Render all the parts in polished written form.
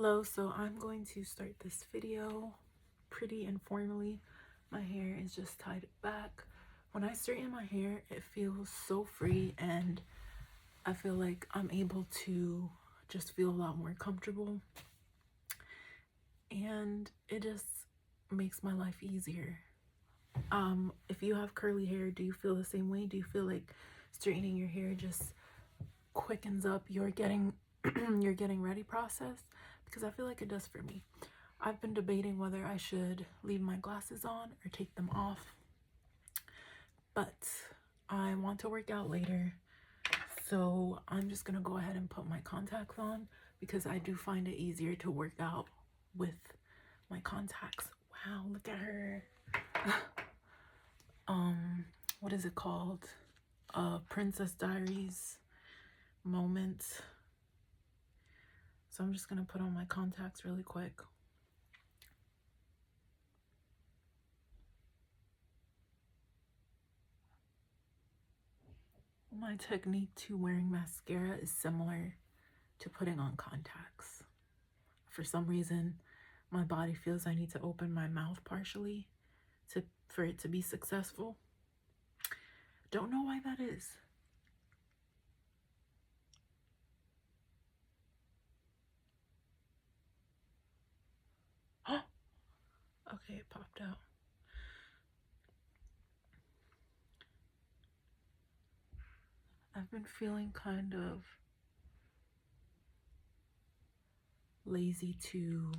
Hello, so I'm going to start this video pretty informally. My hair is just tied back. When I straighten my hair, it feels so free and I feel like I'm able to just feel a lot more comfortable. And it just makes my life easier. If you have curly hair, do you feel the same way? Do you feel like straightening your hair just quickens up your getting ready process? Because I feel like it does for me. I've been debating whether I should leave my glasses on or take them off, but I want to work out later, so I'm just gonna go ahead and put my contacts on because I do find it easier to work out with my contacts. Wow, look at her. What is it called? Princess Diaries moment. So I'm just gonna put on my contacts really quick. My technique to wearing mascara is similar to putting on contacts. For some reason, my body feels I need to open my mouth partially for it to be successful. Don't know why that is. Okay, it popped out. I've been feeling kind of lazy to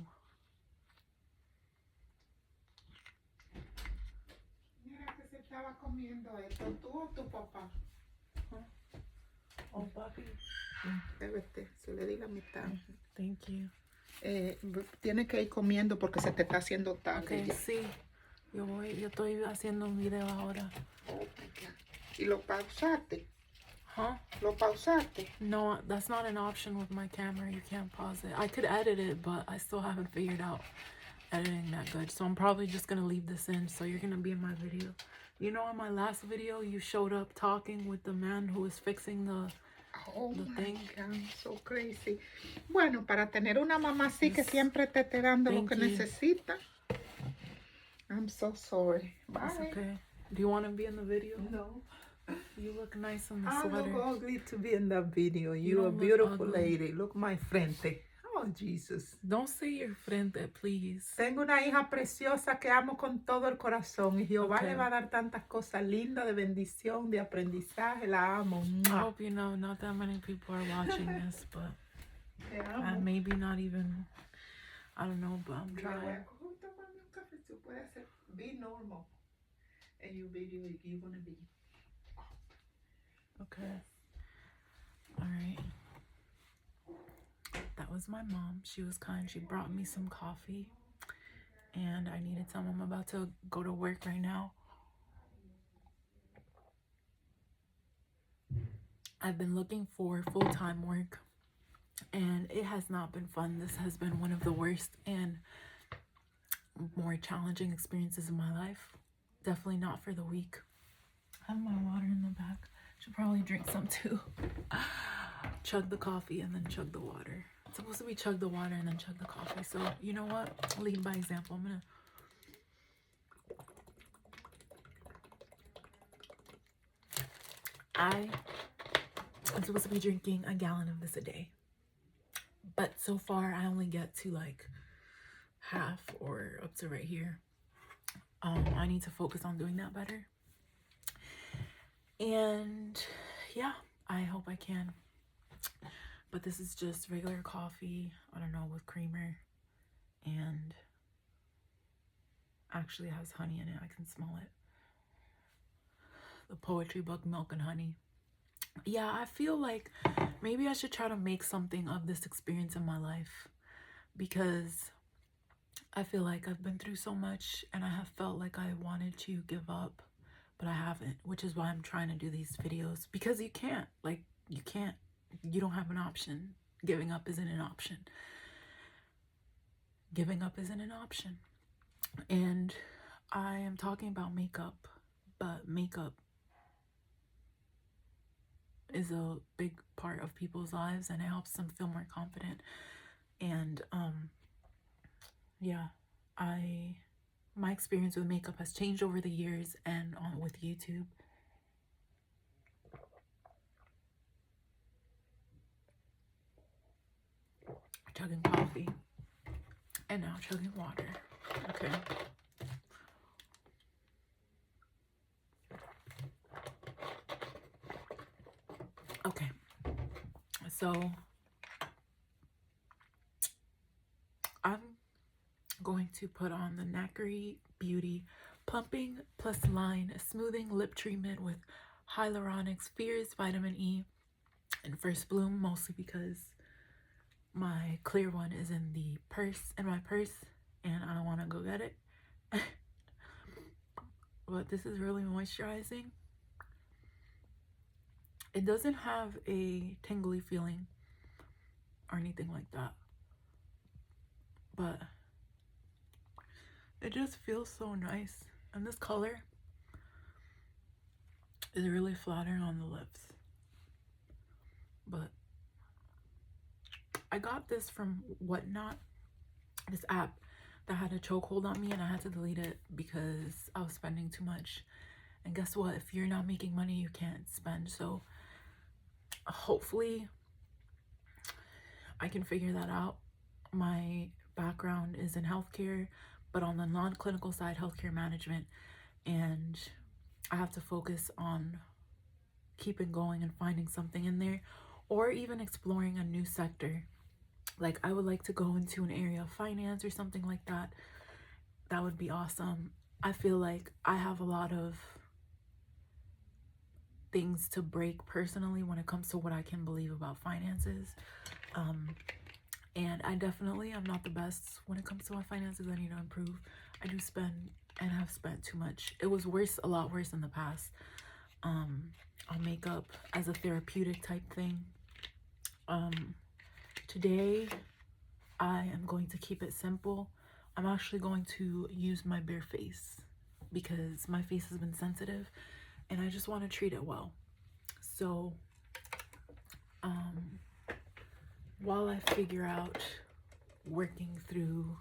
Mira que se estaba comiendo esto, ¿tú o tu papá? Oh, papi. Bébete, se le diga mitad. Thank you. Tienes que ir comiendo porque se te está haciendo tarde. Okay, ya. sí. Yo estoy haciendo un video ahora. Oh my God. ¿Y lo pausaste? Huh? ¿Lo pausaste? No, that's not an option with my camera. You can't pause it. I could edit it, but I still haven't figured out editing that good. So I'm probably just gonna leave this in. So you're gonna be in my video. You know, in my last video, you showed up talking with the man who was fixing the thing. God, so crazy. Bueno, para tener una mamá así que siempre te esté dando lo que necesita. I'm so sorry. Bye. It's okay. Do you want to be in the video? No. You look nice in the I sweater. look ugly to be in that video. You You're a don't look beautiful ugly. lady. Look my frente. Oh, Jesus. Don't say your frente, please. Tengo una hija preciosa que amo con todo el corazón. Y Jehová le va a dar tantas cosas lindas de bendición, de aprendizaje. La amo. I hope you know not that many people are watching this, but maybe not even. I don't know, but I'm trying. Be normal. And you video you're gonna be. Okay. All right. That was my mom. She was kind. She brought me some coffee. And I need to tell them I'm about to go to work right now. I've been looking for full-time work. And it has not been fun. This has been one of the worst and more challenging experiences in my life. Definitely not for the weak. I have my water in the back. Should probably drink some too. Chug the coffee and then chug the water. It's supposed to be chug the water and then chug the coffee. So you know what? Lead by example. I'm supposed to be drinking a gallon of this a day. But so far I only get to like half or up to right here. I need to focus on doing that better. And yeah, I hope I can. But this is just regular coffee, I don't know, with creamer, and actually it has honey in it. I can smell it. The poetry book, Milk and Honey. Yeah, I feel like maybe I should try to make something of this experience in my life, because I feel like I've been through so much and I have felt like I wanted to give up, but I haven't, which is why I'm trying to do these videos, because you can't, you don't have an option. Giving up isn't an option. Giving up isn't an option. And I am talking about makeup, but makeup is a big part of people's lives and it helps them feel more confident. And yeah, my experience with makeup has changed over the years and on with YouTube. Chugging coffee and now chugging water. Okay. Okay. So I'm going to put on the Knackery Beauty Plumping Plus Line Smoothing Lip Treatment with Hyaluronic Spheres Vitamin E and First Bloom, mostly because my clear one is in my purse, and I don't want to go get it. But this is really moisturizing. It doesn't have a tingly feeling or anything like that, but it just feels so nice. And this color is really flattering on the lips. But I got this from Whatnot, this app that had a chokehold on me, and I had to delete it because I was spending too much. And guess what? If you're not making money, you can't spend. So hopefully I can figure that out. My background is in healthcare, but on the non-clinical side, healthcare management, and I have to focus on keeping going and finding something in there, or even exploring a new sector. Like, I would like to go into an area of finance or something like that. That would be awesome. I feel like I have a lot of things to break personally when it comes to what I can believe about finances. And I definitely am not the best when it comes to my finances. I need to improve. I do spend and have spent too much. It was worse, a lot worse in the past. On makeup as a therapeutic type thing. Today I am going to keep it simple. I'm actually going to use my bare face because my face has been sensitive and I just want to treat it well. So while I figure out working through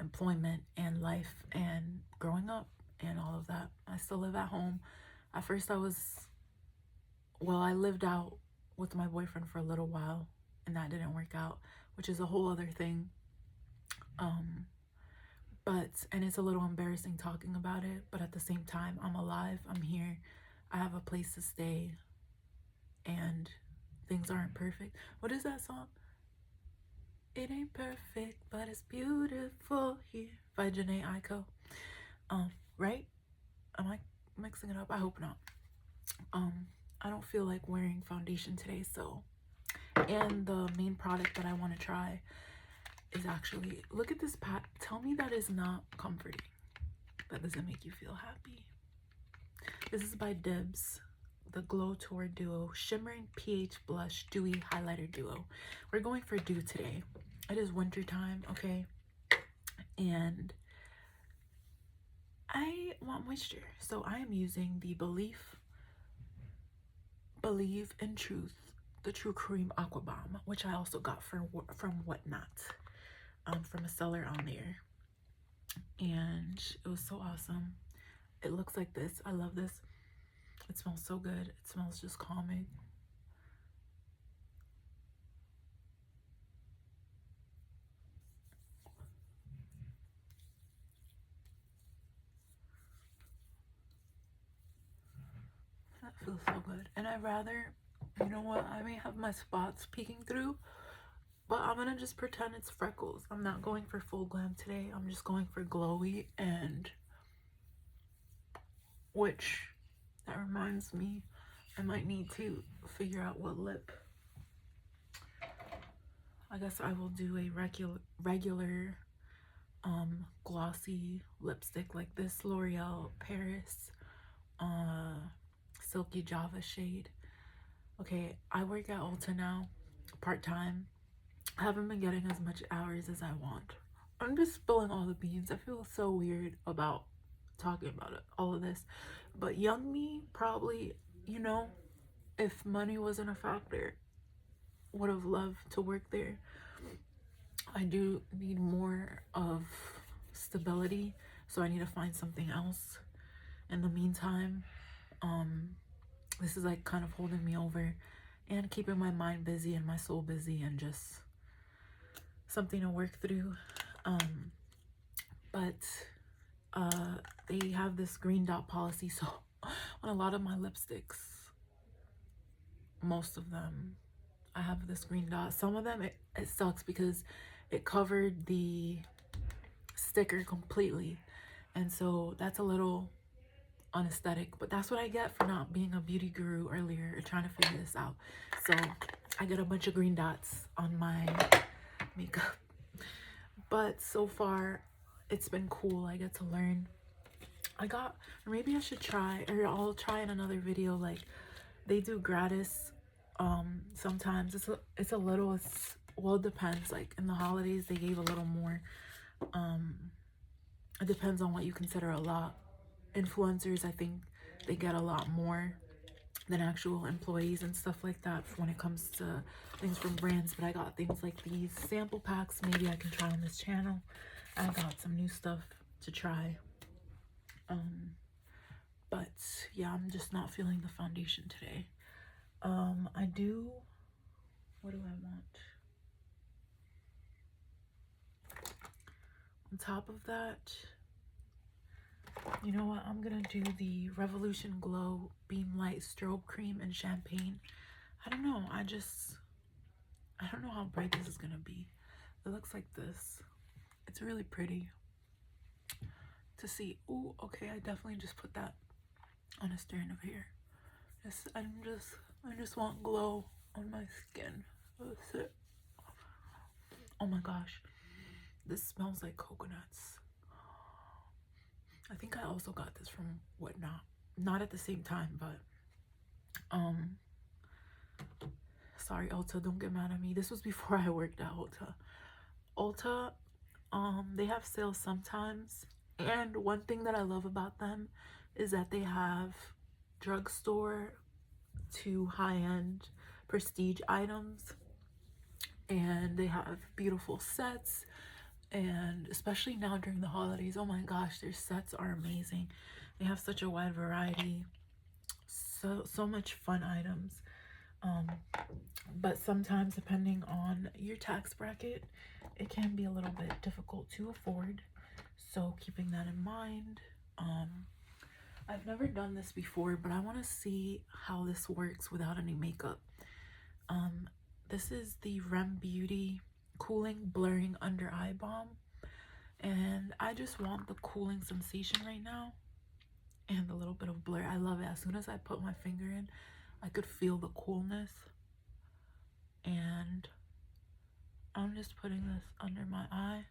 employment and life and growing up and all of that, I still live at home. At first I lived out with my boyfriend for a little while and that didn't work out, which is a whole other thing. And it's a little embarrassing talking about it, but at the same time, I'm alive, I'm here, I have a place to stay, and things aren't perfect. What is that song? It ain't perfect, but it's beautiful here by Janae Aiko. Right? Am I mixing it up? I hope not. I don't feel like wearing foundation today, so. And the main product that I want to try is actually, look at this pack. Tell me that is not comforting. That doesn't make you feel happy. This is by Dibs, the GlowTour Duo Shimmering pH Blush Dewy Highlighter Duo. We're going for dew today. It is winter time, okay? And I want moisture. So I am using the Believe in Truth, the True Cream Aqua Bomb, which I also got from Whatnot, from a seller on there. And it was so awesome. It looks like this. I love this. It smells so good. It smells just calming. That feels so good. And I'd rather, you know what, I may have my spots peeking through, but I'm gonna just pretend it's freckles. I'm not going for full glam today. I'm just going for glowy. And which, that reminds me, I might need to figure out what lip. I guess I will do a regular glossy lipstick like this L'Oreal Paris Silky Java shade. Okay, I work at Ulta now, part-time. I haven't been getting as much hours as I want. I'm just spilling all the beans. I feel so weird about talking about it, all of this. But young me probably, you know, if money wasn't a factor, would have loved to work there. I do need more of stability, so I need to find something else. In the meantime, this is like kind of holding me over and keeping my mind busy and my soul busy, and just something to work through. But they have this green dot policy, so on a lot of my lipsticks, most of them, I have this green dot. Some of them it sucks because it covered the sticker completely, and so that's a little unesthetic, but that's what I get for not being a beauty guru earlier or trying to figure this out. So I get a bunch of green dots on my makeup, but so far it's been cool. I get to learn. Or maybe I should try, or I'll try in another video, like they do gratis sometimes. It's a little, well, it depends. Like in the holidays they gave a little more. It depends on what you consider a lot. Influencers, I think they get a lot more than actual employees and stuff like that when it comes to things from brands. But I got things like these sample packs. Maybe I can try on this channel. I got some new stuff to try. But yeah, I'm just not feeling the foundation today. What do I want? On top of that, you know what? I'm gonna do the Revolution Glow Beam Light Strobe Cream and Champagne. I don't know. I don't know how bright this is gonna be. It looks like this. It's really pretty to see. Oh, okay. I definitely just put that on a strand of hair. I just want glow on my skin. That's it. Oh my gosh, this smells like coconuts. I think I also got this from Whatnot. Not at the same time, but sorry Ulta, don't get mad at me. This was before I worked at Ulta. They have sales sometimes, and one thing that I love about them is that they have drugstore to high-end prestige items, and they have beautiful sets. And especially now during the holidays, oh my gosh, their sets are amazing. They have such a wide variety, so much fun items. But sometimes, depending on your tax bracket, it can be a little bit difficult to afford, so keeping that in mind. I've never done this before, but I want to see how this works without any makeup. This is the Rem Beauty Cooling Blurring Under Eye Balm, and I just want the cooling sensation right now and a little bit of blur. I love it. As soon as I put my finger in, I could feel the coolness, and I'm just putting this under my eye.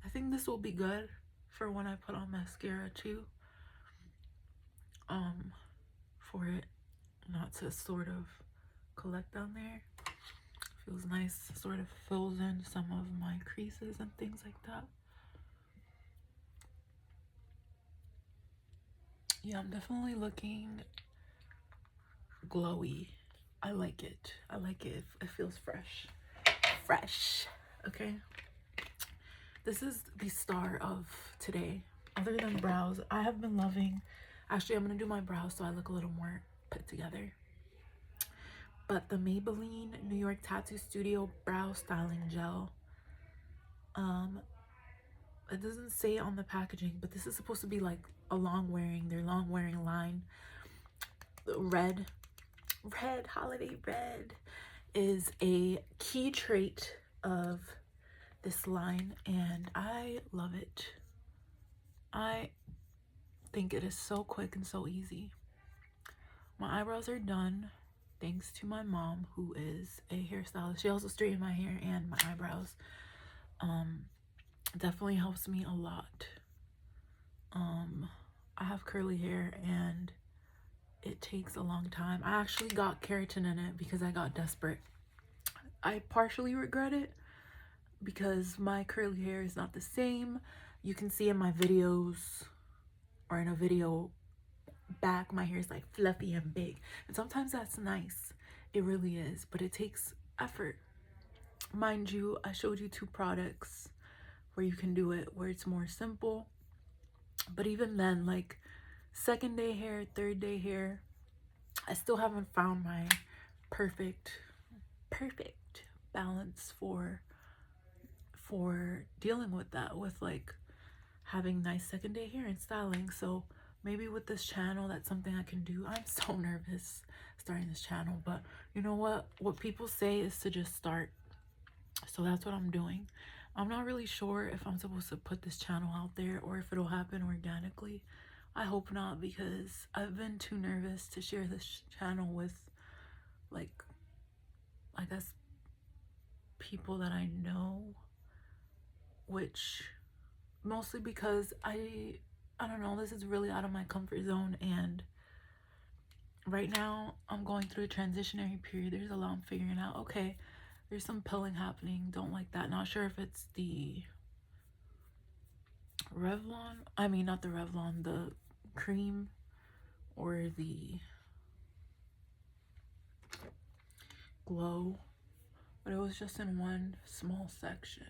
I think this will be good for when I put on mascara too, for it not to sort of collect down there. Feels nice, sort of fills in some of my creases and things like that. Yeah, I'm definitely looking glowy. I like it. I like it. It feels fresh. Okay, this is the star of today. Other than brows, I have been loving, actually I'm gonna do my brows so I look a little more put together, but the Maybelline New York Tattoo Studio Brow Styling Gel. It doesn't say on the packaging, but this is supposed to be like a their long wearing line. Red holiday red is a key trait of this line, and I love it. I think it is so quick and so easy. My eyebrows are done thanks to my mom, who is a hairstylist. She also straightened my hair and my eyebrows. Definitely helps me a lot. I have curly hair and it takes a long time. I actually got keratin in it because I got desperate. I partially regret it because my curly hair is not the same. You can see in my videos, or in a video back, my hair is like fluffy and big, and sometimes that's nice. It really is, but it takes effort. mind you, I showed you 2 products where you can do it where it's more simple, but even then, like second day hair, third day hair, I still haven't found my perfect balance for dealing with that, with like having nice second day hair and styling. So maybe with this channel, that's something I can do. I'm so nervous starting this channel, but you know what people say is to just start. So that's what I'm doing. I'm not really sure if I'm supposed to put this channel out there or if it'll happen organically. I hope not, because I've been too nervous to share this channel with, like, I guess people that I know, which mostly because I don't know, this is really out of my comfort zone, and right now I'm going through a transitionary period. There's a lot I'm figuring out. Okay, there's some pilling happening, don't like that. Not sure if it's the Revlon, I mean not the Revlon, the cream, or the Glow, but it was just in one small section.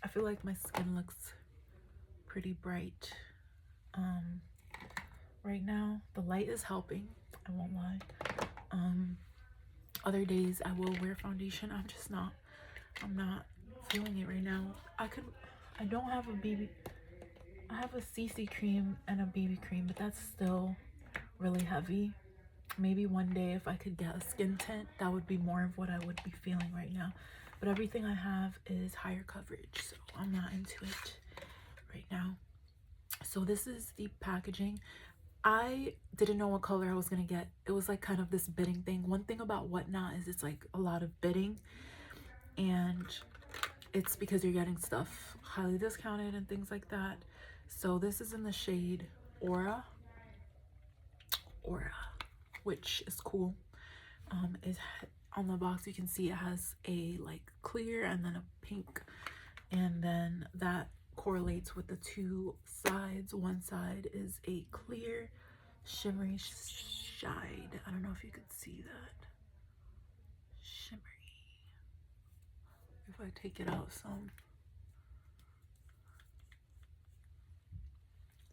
I feel like my skin looks pretty bright right now. The light is helping, I won't lie. Other days I will wear foundation. I'm not feeling it right now. I don't have a BB, I have a CC cream and a BB cream, but that's still really heavy. Maybe one day if I could get a skin tint, that would be more of what I would be feeling right now. But everything I have is higher coverage, so I'm not into it right now. So this is the packaging. I didn't know what color I was gonna get. It was like kind of this bidding thing. One thing about Whatnot is it's like a lot of bidding, and it's because you're getting stuff highly discounted and things like that. So this is in the shade Aura, which is cool. Is on the box you can see it has a like clear and then a pink, and then that correlates with the 2 sides. One side is a clear shimmery shade. I don't know if you could see that. Shimmery. If I take it out some,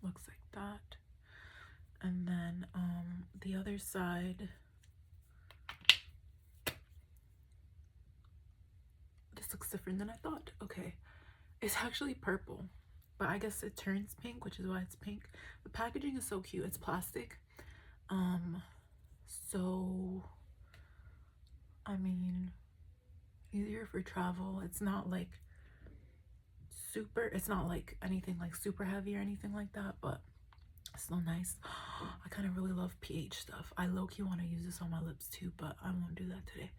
looks like that. And then the other side, this looks different than I thought. Okay, it's actually purple, but I guess it turns pink, which is why it's pink. The packaging is so cute. It's plastic, so I mean, easier for travel. It's not like it's not like anything like super heavy or anything like that, but it's still nice. I kind of really love pH stuff. I low-key want to use this on my lips too, but I won't do that today.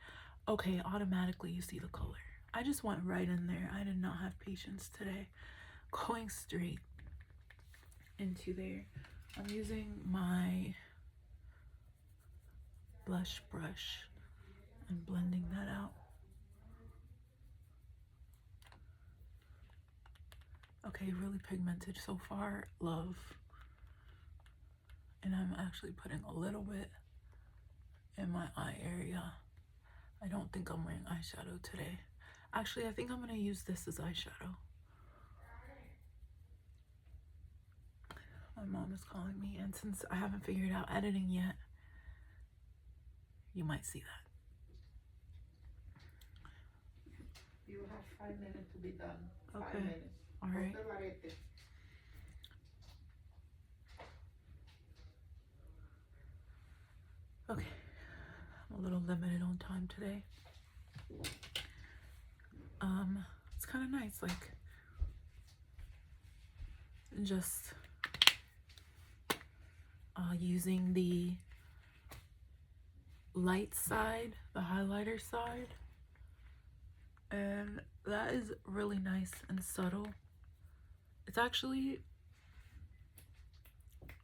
Okay, automatically you see the color. I just went right in there. I did not have patience today. Going straight into there. I'm using my blush brush and blending that out. Okay, really pigmented so far. Love. And I'm actually putting a little bit in my eye area. I don't think I'm wearing eyeshadow today. Actually, I think I'm gonna use this as eyeshadow. My mom is calling me, and since I haven't figured out editing yet, you might see that. You have 5 minutes to be done. Okay. 5 minutes. All right. Okay. I'm a little limited on time today. It's kind of nice, like just using the light side, the highlighter side, and that is really nice and subtle. It's actually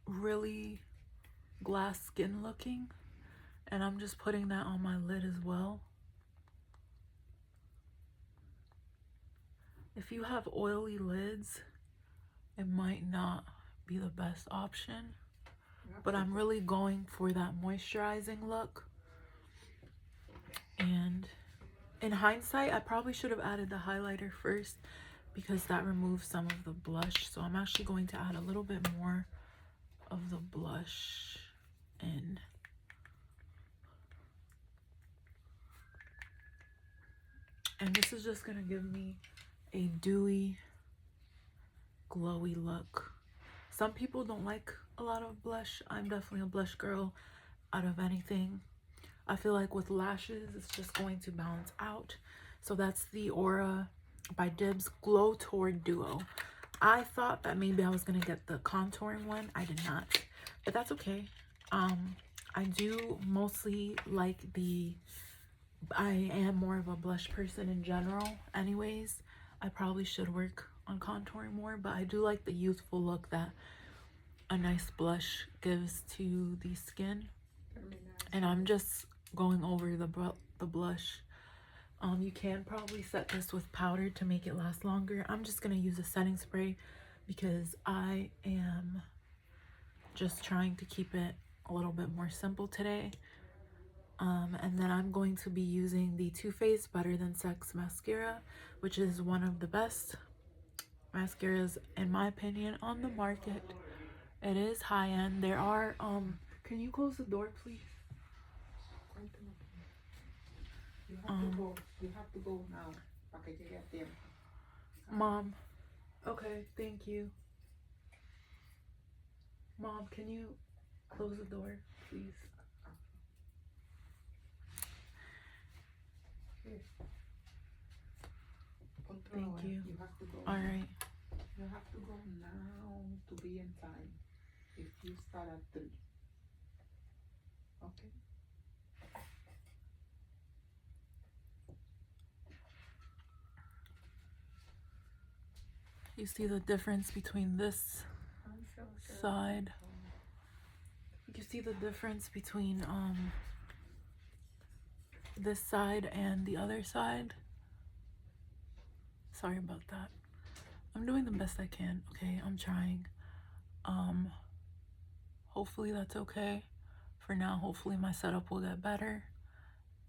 really glass skin looking, and I'm just putting that on my lid as well. If you have oily lids, it might not be the best option, but I'm really going for that moisturizing look. And In hindsight, I probably should have added the highlighter first because that removes some of the blush. So I'm actually going to add a little bit more of the blush in. And this is just going to give me a dewy, glowy look. Some people don't like a lot of blush. I'm definitely a blush girl out of anything. I feel like with lashes, it's just going to balance out. So that's the Aura by Dibs GlowTour Duo. I thought that maybe I was going to get the contouring one. I did not, but that's okay. I do mostly like I am more of a blush person in general anyways. I probably should work on contouring more, but I do like the youthful look that a nice blush gives to the skin. And I'm just going over the blush. You can probably set this with powder to make it last longer. I'm just gonna use a setting spray because I am just trying to keep it a little bit more simple today. And then I'm going to be using the Too Faced Better Than Sex mascara, which is one of the best mascaras in my opinion on the market. It is high end. There are can you close the door please? You have to go now. Mom. Okay, thank you. Mom, can you close the door, please? Thank you. You have to go. All right. You have to go now to be in time. If you start at 3. Okay. You see the difference between this side? You see the difference between this side and the other side? Sorry about that. I'm doing the best I can. Okay, I'm trying. Hopefully that's okay. For now, hopefully my setup will get better.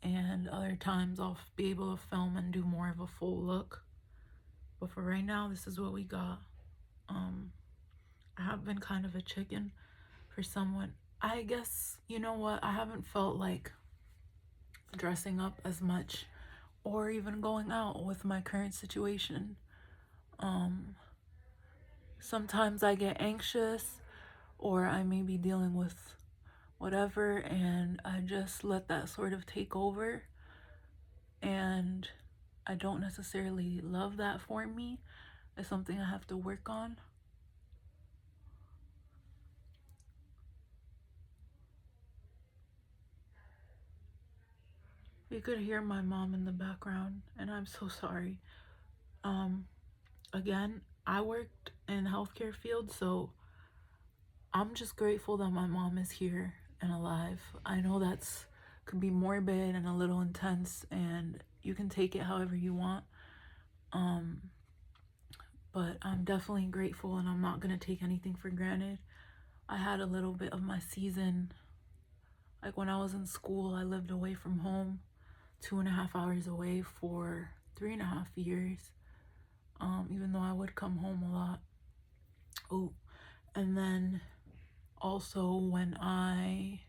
And other times I'll be able to film and do more of a full look. But for right now, this is what we got. I have been kind of a chicken for someone. I guess, you know what? I haven't felt like dressing up as much or even going out with my current situation. Sometimes I get anxious or I may be dealing with whatever and I just let that sort of take over. And I don't necessarily love that for me. It's something I have to work on. You could hear my mom in the background and I'm so sorry. Again, I worked in the healthcare field, so I'm just grateful that my mom is here and alive. I know that's could be morbid and a little intense and you can take it however you want. But I'm definitely grateful and I'm not gonna take anything for granted. I had a little bit of my season, like when I was in school, I lived away from home, 2.5 hours away for 3.5 years. Even though I would come home a lot. Oh, and then also when I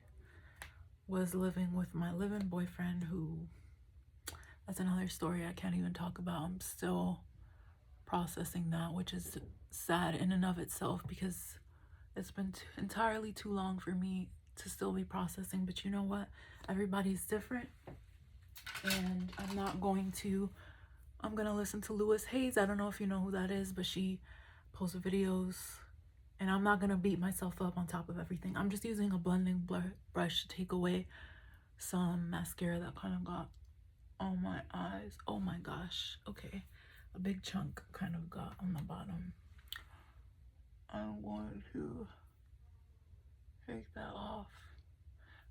was living with my live-in boyfriend, who, that's another story I can't even talk about. I'm still processing that, which is sad in and of itself because it's been entirely too long for me to still be processing. But you know what? Everybody's different. And I'm gonna listen to Louis Hayes. I don't know if you know who that is, but she posts videos. And I'm not gonna beat myself up on top of everything. I'm just using a blending brush to take away some mascara that kind of got on my eyes. Oh my gosh. Okay. A big chunk kind of got on the bottom. I'm going to take that off.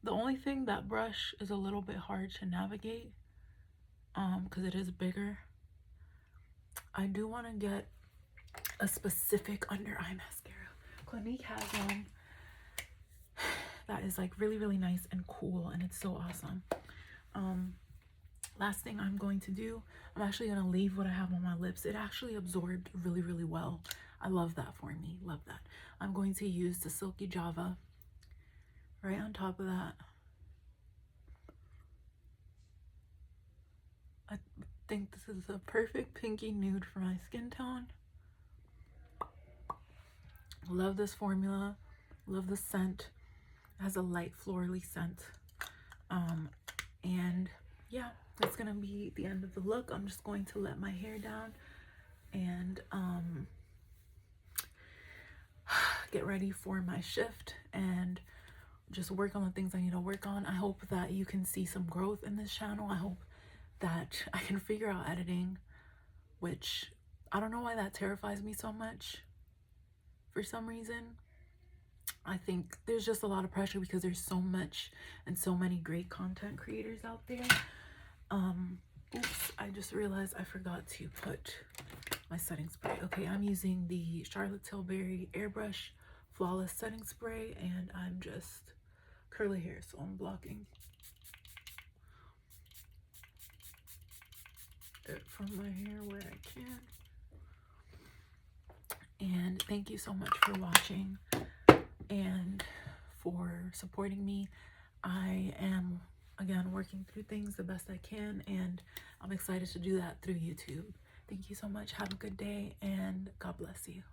The only thing, that brush is a little bit hard to navigate because it is bigger. I do want to get a specific under eye mascara. Clinique has one that is like really, really nice and cool, and it's so awesome. Last thing I'm going to do, I'm actually going to leave what I have on my lips. It actually absorbed really, really well. I love that for me. Love that. I'm going to use the Silky Java right on top of that. I think this is a perfect pinky nude for my skin tone. Love this formula. Love the scent. It has a light florally scent. And yeah, that's gonna be the end of the look. I'm just going to let my hair down and get ready for my shift and just work on the things I need to work on. I hope that you can see some growth in this channel. I hope that I can figure out editing, which I don't know why that terrifies me so much for some reason. I think there's just a lot of pressure because there's so much and so many great content creators out there. Oops, I just realized I forgot to put my setting spray. Okay, I'm using the Charlotte Tilbury Airbrush Flawless Setting Spray, and I'm just curly hair, so I'm blocking it from my hair where I can. And thank you so much for watching and for supporting me. I am, again, working through things the best I can, and I'm excited to do that through YouTube. Thank you so much. Have a good day, and God bless you.